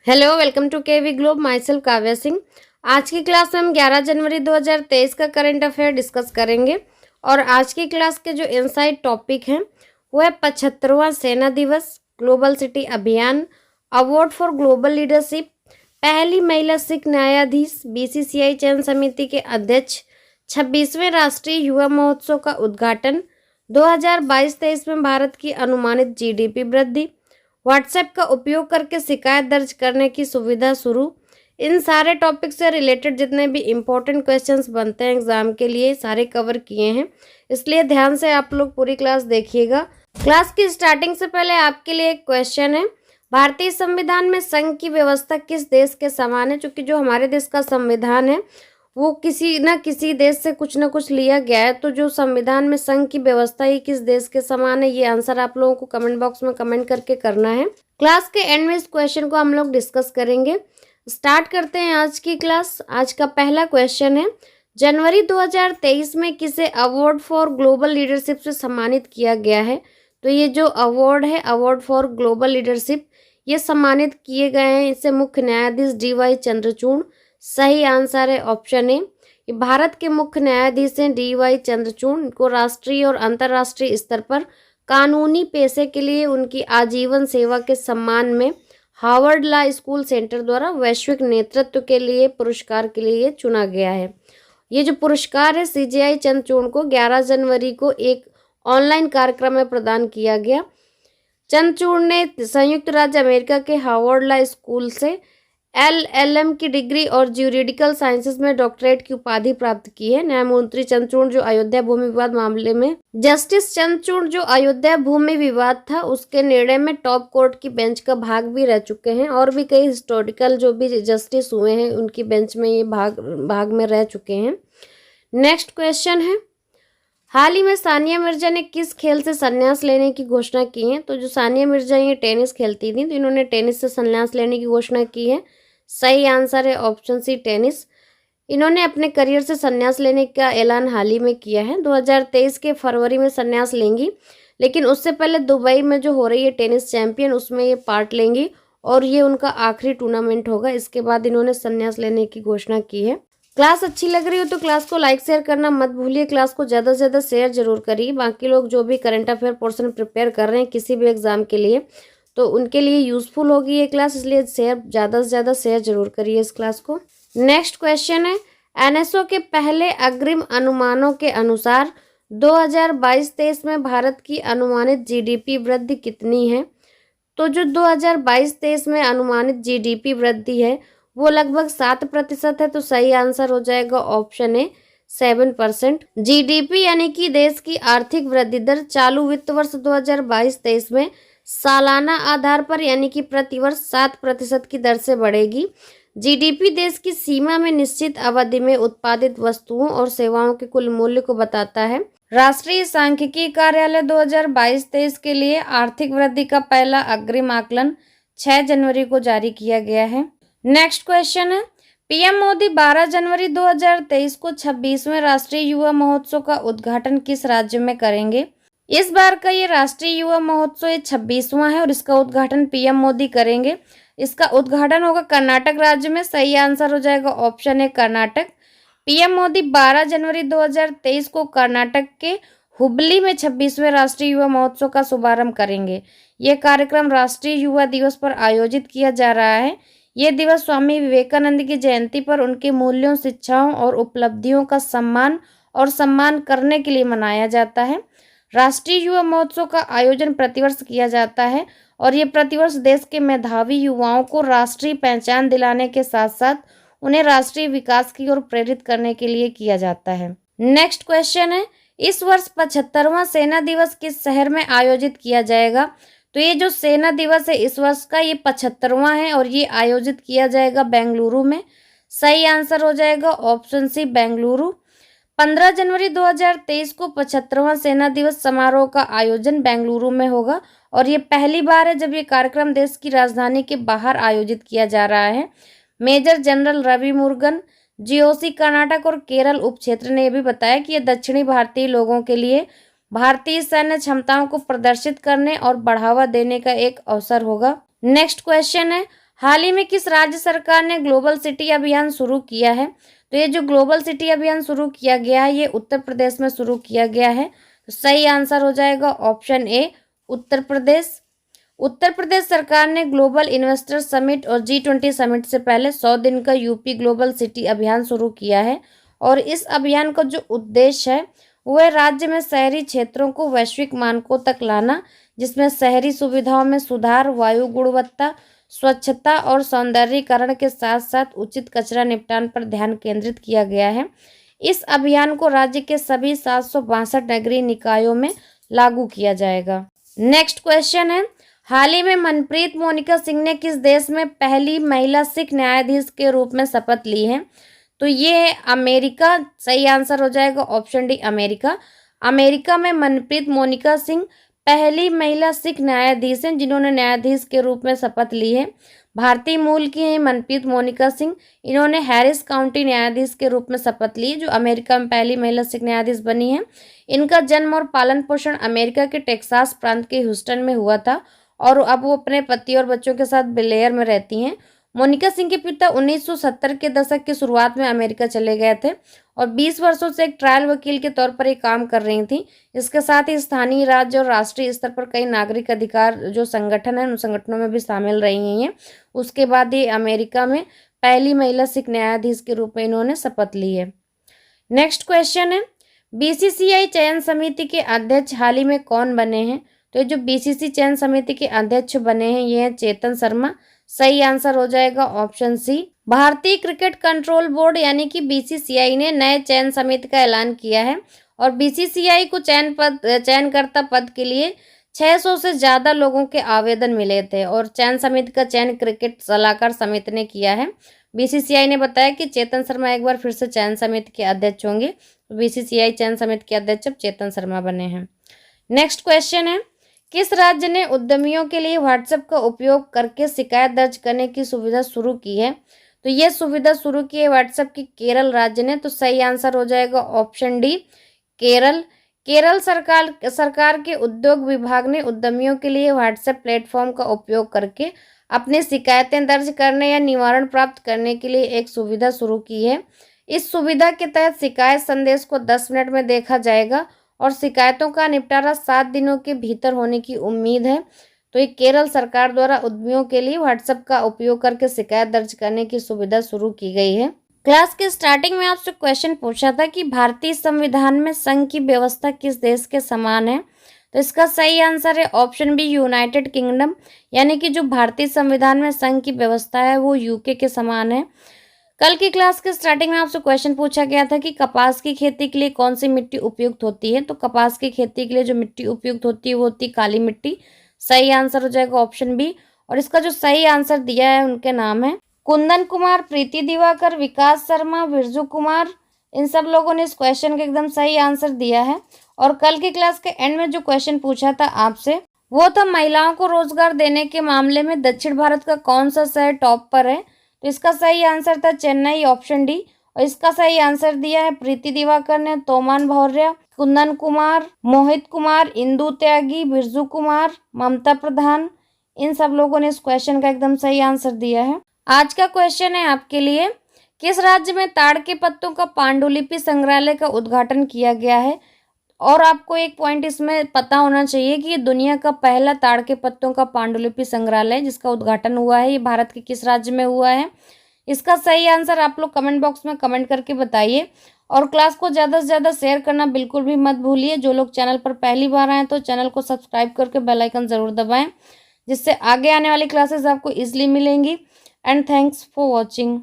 Hello, welcome to KV globe. Myself Kavya Singh. आज की class में हम 11 जनवरी 2023 का करंट अफेयर डिस्कस करेंगे और आज की क्लास के जो इनसाइट टॉपिक हैं वो है 75वां सेना दिवस, ग्लोबल सिटी अभियान, अवार्ड फॉर ग्लोबल लीडरशिप, पहली महिला सिख न्यायाधीश, बीसीसीआई चयन समिति के अध्यक्ष, 26वें राष्ट्रीय युवा महोत्सव का उद्घाटन, 2022-23 में भारत की अनुमानित जीडीपी वृद्धि, व्हाट्सएप का उपयोग करके शिकायत दर्ज करने की सुविधा शुरू। इन सारे टॉपिक से रिलेटेड जितने भी इम्पोर्टेंट क्वेश्चंस बनते हैं एग्जाम के लिए सारे कवर किए हैं, इसलिए ध्यान से आप लोग पूरी क्लास देखिएगा। क्लास की स्टार्टिंग से पहले आपके लिए एक क्वेश्चन है, भारतीय संविधान में संघ की व्यवस्था किस देश के समान है? चूंकि जो हमारे देश का संविधान है वो किसी न किसी देश से कुछ न कुछ लिया गया है, तो जो संविधान में संघ की व्यवस्था ही किस देश के समान है, ये आंसर आप लोगों को कमेंट बॉक्स में कमेंट करके करना है। क्लास के एंड में इस क्वेश्चन को हम लोग डिस्कस करेंगे। स्टार्ट करते हैं आज की क्लास। आज का पहला क्वेश्चन है, जनवरी 2023 में किसे अवार्ड फॉर ग्लोबल लीडरशिप से सम्मानित किया गया है? तो ये जो अवार्ड है, अवार्ड फॉर ग्लोबल लीडरशिप, ये सम्मानित किए गए हैं इसे मुख्य न्यायाधीश DY चंद्रचूड़। सही आंसर है ऑप्शन ए। ये भारत के मुख्य न्यायाधीश हैं DY चंद्रचूड़। इनको राष्ट्रीय और अंतर्राष्ट्रीय स्तर पर कानूनी पेशे के लिए उनकी आजीवन सेवा के सम्मान में हार्वर्ड लॉ स्कूल सेंटर द्वारा वैश्विक नेतृत्व के लिए पुरस्कार के लिए चुना गया है। ये जो पुरस्कार है CGI चंद्रचूड़ को 11 जनवरी को एक ऑनलाइन कार्यक्रम में प्रदान किया गया। चंद्रचूड़ ने संयुक्त राज्य अमेरिका के हार्वर्ड लॉ स्कूल से LLM की डिग्री और ज्यूरिडिकल साइंसेज में डॉक्टरेट की उपाधि प्राप्त की है। न्यायमूर्ति चंद्रचूड़ जो अयोध्या भूमि विवाद मामले में जस्टिस चंद्रचूड़ जो अयोध्या भूमि विवाद था उसके निर्णय में टॉप कोर्ट की बेंच का भाग भी रह चुके हैं और भी कई हिस्टोरिकल जो भी जस्टिस हुए हैं उनकी बेंच में ये भाग में रह चुके हैं। नेक्स्ट क्वेश्चन है, हाल ही में सानिया मिर्जा ने किस खेल से संन्यास लेने की घोषणा की है? तो जो सानिया मिर्जा ये टेनिस खेलती थी, तो इन्होंने टेनिस से संन्यास लेने की घोषणा की है। सही आंसर है ऑप्शन सी, टेनिस। इन्होंने अपने करियर से संन्यास लेने का ऐलान हाल ही में किया है। 2023 के फरवरी में संन्यास लेंगी, लेकिन उससे पहले दुबई में जो हो रही है टेनिस चैंपियन उसमें ये पार्ट लेंगी और ये उनका आखिरी टूर्नामेंट होगा। इसके बाद इन्होंने संन्यास लेने की घोषणा की है। क्लास अच्छी लग रही हो तो क्लास को लाइक शेयर करना मत भूलिए। क्लास को ज़्यादा से ज़्यादा शेयर जरूर करिए। बाकी लोग जो भी करंट अफेयर पोर्शन प्रिपेयर कर रहे हैं किसी भी एग्जाम के लिए, तो उनके लिए यूजफुल होगी ये क्लास, इसलिए ज़्यादा से ज़्यादा शेयर जरूर करिए इस क्लास को। नेक्स्ट क्वेश्चन है, NSO के पहले अग्रिम अनुमानों के अनुसार 2022-23 में भारत की अनुमानित GDP वृद्धि कितनी है? तो जो 2022-23 में अनुमानित GDP वृद्धि है वो लगभग 7% है। तो सही आंसर हो जाएगा ऑप्शन ए, 7%। GDP यानी कि देश की आर्थिक वृद्धि दर चालू वित्त वर्ष 2022-23 में सालाना आधार पर यानी कि प्रतिवर्ष 7% की दर से बढ़ेगी। GDP देश की सीमा में निश्चित अवधि में उत्पादित वस्तुओं और सेवाओं के कुल मूल्य को बताता है। राष्ट्रीय सांख्यिकी कार्यालय 2022-23 के लिए आर्थिक वृद्धि का पहला अग्रिम आकलन 6 जनवरी को जारी किया गया है। नेक्स्ट क्वेश्चन है, PM मोदी 12 जनवरी 2023 को 26वें राष्ट्रीय युवा महोत्सव का उद्घाटन किस राज्य में करेंगे? इस बार का ये राष्ट्रीय युवा महोत्सव 26वां है और इसका उद्घाटन PM मोदी करेंगे। इसका उद्घाटन होगा कर्नाटक राज्य में। सही आंसर हो जाएगा option A, Karnataka. PM Modi 12 जनवरी 2023 को कर्नाटक के हुबली में 26वें राष्ट्रीय युवा महोत्सव का शुभारंभ करेंगे। ये कार्यक्रम राष्ट्रीय युवा दिवस पर आयोजित किया जा रहा है। ये दिवस स्वामी विवेकानंद की जयंती पर उनके मूल्यों, शिक्षाओं और उपलब्धियों का सम्मान करने के लिए मनाया जाता है। राष्ट्रीय युवा महोत्सव का आयोजन प्रतिवर्ष किया जाता है और ये प्रतिवर्ष देश के मेधावी युवाओं को राष्ट्रीय पहचान दिलाने के साथ साथ उन्हें राष्ट्रीय विकास की ओर प्रेरित करने के लिए किया जाता है। नेक्स्ट क्वेश्चन है, इस वर्ष 75वां सेना दिवस किस शहर में आयोजित किया जाएगा? तो ये जो सेना दिवस है इस वर्ष का ये 75वां है और ये आयोजित किया जाएगा बेंगलुरु में। सही आंसर हो जाएगा ऑप्शन सी, बेंगलुरु। 15 जनवरी 2023 को 75वां सेना दिवस समारोह का आयोजन बेंगलुरु में होगा और ये पहली बार है जब ये कार्यक्रम देश की राजधानी के बाहर आयोजित किया जा रहा है। Major general Ravi Murugan, GOC Karnataka और केरल उप क्षेत्र ने यह भी बताया कि यह दक्षिणी भारतीय लोगों के लिए भारतीय सैन्य क्षमताओं को प्रदर्शित करने और बढ़ावा देने का एक अवसर होगा। नेक्स्ट क्वेश्चन है, हाल ही में किस राज्य सरकार ने ग्लोबल सिटी अभियान शुरू किया है? तो ये जो ग्लोबल सिटी अभियान शुरू किया गया है, ये उत्तर प्रदेश में शुरू किया गया है। तो सही आंसर हो जाएगा ऑप्शन ए, उत्तर प्रदेश। उत्तर प्रदेश सरकार ने ग्लोबल इन्वेस्टर समिट और G20 समिट से पहले 100 दिन का यूपी ग्लोबल सिटी अभियान शुरू किया है। और इस अभियान का जो उद्देश्य है वह राज्य में शहरी क्षेत्रों को वैश्विक मानकों तक लाना, जिसमें शहरी सुविधाओं में सुधार, वायु गुणवत्ता, स्वच्छता और सौंदर्यीकरण के साथ साथ उचित कचरा निपटान पर ध्यान केंद्रित किया गया है। इस अभियान को राज्य के सभी 762 नगरीय निकायों में लागू किया जाएगा। नेक्स्ट क्वेश्चन है, हाल ही में मनप्रीत मोनिका सिंह ने किस देश में पहली महिला सिख न्यायाधीश के रूप में शपथ ली है? तो ये है अमेरिका। सही आंसर हो जाएगा ऑप्शन डी, अमेरिका। अमेरिका में मनप्रीत मोनिका सिंह पहली महिला सिख न्यायाधीश हैं जिन्होंने न्यायाधीश के रूप में शपथ ली है। भारतीय मूल की हैं मनप्रीत मोनिका सिंह। इन्होंने हैरिस काउंटी न्यायाधीश के रूप में शपथ ली, जो अमेरिका में पहली महिला सिख न्यायाधीश बनी है। इनका जन्म और पालन पोषण अमेरिका के टेक्सास प्रांत के ह्यूस्टन में हुआ था और अब वो अपने पति और बच्चों के साथ बेलेयर में रहती हैं। मोनिका सिंह के पिता 1970 के दशक की शुरुआत में अमेरिका चले गए थे और 20 वर्षों से एक ट्रायल वकील के तौर पर ये काम कर रही थी। इसके साथ ही स्थानीय, राज्य और राष्ट्रीय स्तर पर कई नागरिक अधिकार जो संगठन है उन संगठनों में भी शामिल रही हैं। उसके बाद ये अमेरिका में पहली महिला सिख न्यायाधीश के रूप में इन्होंने शपथ ली है। नेक्स्ट क्वेश्चन है, BCCI चयन समिति के अध्यक्ष हाल ही में कौन बने हैं? तो ये जो BCCI चयन समिति के अध्यक्ष बने हैं ये हैं चेतन शर्मा। सही आंसर हो जाएगा ऑप्शन सी। भारतीय क्रिकेट कंट्रोल बोर्ड यानी कि BCCI ने नए चयन समिति का ऐलान किया है और BCCI को चयनकर्ता पद के लिए 600 से ज़्यादा लोगों के आवेदन मिले थे और चयन समिति का चयन क्रिकेट सलाहकार समिति ने किया है। BCCI ने बताया कि चेतन शर्मा एक बार फिर से चयन समिति के अध्यक्ष होंगे। BCCI चयन समिति के अध्यक्ष अब चेतन शर्मा बने हैं। नेक्स्ट क्वेश्चन है, किस राज्य ने उद्यमियों के लिए व्हाट्सएप का उपयोग करके शिकायत दर्ज करने की सुविधा शुरू की है? तो ये सुविधा शुरू की है व्हाट्सएप की केरल राज्य ने। तो सही आंसर हो जाएगा ऑप्शन डी, केरल। केरल सरकार के उद्योग विभाग ने उद्यमियों के लिए व्हाट्सएप प्लेटफॉर्म का उपयोग करके अपनी शिकायतें दर्ज करने या निवारण प्राप्त करने के लिए एक सुविधा शुरू की है। इस सुविधा के तहत शिकायत संदेश को 10 मिनट में देखा जाएगा और शिकायतों का निपटारा 7 दिनों के भीतर होने की उम्मीद है। तो ये केरल सरकार द्वारा उद्यमियों के लिए व्हाट्सएप का उपयोग करके शिकायत दर्ज करने की सुविधा शुरू की गई है। क्लास के स्टार्टिंग में आपसे क्वेश्चन पूछा था कि भारतीय संविधान में संघ की व्यवस्था किस देश के समान है? तो इसका सही आंसर है ऑप्शन बी, यूनाइटेड किंगडम। यानी कि जो भारतीय संविधान में संघ की व्यवस्था है वो यूके के समान है। कल की क्लास के स्टार्टिंग में आपसे क्वेश्चन पूछा गया था कि कपास की खेती के लिए कौन सी मिट्टी उपयुक्त होती है? तो कपास की खेती के लिए जो मिट्टी उपयुक्त होती है वो होती है काली मिट्टी। सही आंसर हो जाएगा ऑप्शन बी। और इसका जो सही आंसर दिया है उनके नाम है कुंदन कुमार, प्रीति दिवाकर, विकास शर्मा, बिरजू कुमार। इन सब लोगों ने इस क्वेश्चन का एकदम सही आंसर दिया है। और कल की क्लास के एंड में जो क्वेश्चन पूछा था आपसे वो था महिलाओं को रोजगार देने के मामले में दक्षिण भारत का कौन सा शहर टॉप पर है? तो इसका सही आंसर था चेन्नई, ऑप्शन डी। और इसका सही आंसर दिया है प्रीति दिवाकर ने, तोमान भौर्या, कुंदन कुमार, मोहित कुमार, इंदु त्यागी, बिरजू कुमार, ममता प्रधान। इन सब लोगों ने इस क्वेश्चन का एकदम सही आंसर दिया है। आज का क्वेश्चन है आपके लिए, किस राज्य में ताड़ के पत्तों का पांडुलिपि संग्रहालय का उद्घाटन किया गया है? और आपको एक पॉइंट इसमें पता होना चाहिए कि ये दुनिया का पहला ताड़ के पत्तों का पांडुलिपि संग्रहालय जिसका उद्घाटन हुआ है, ये भारत के किस राज्य में हुआ है? इसका सही आंसर आप लोग कमेंट बॉक्स में कमेंट करके बताइए। और क्लास को ज़्यादा से ज़्यादा शेयर करना बिल्कुल भी मत भूलिए। जो लोग चैनल पर पहली बार आए तो चैनल को सब्सक्राइब करके बेल आइकन ज़रूर दबाएं, जिससे आगे आने वाली क्लासेस आपको ईजिली मिलेंगी। And thanks for watching.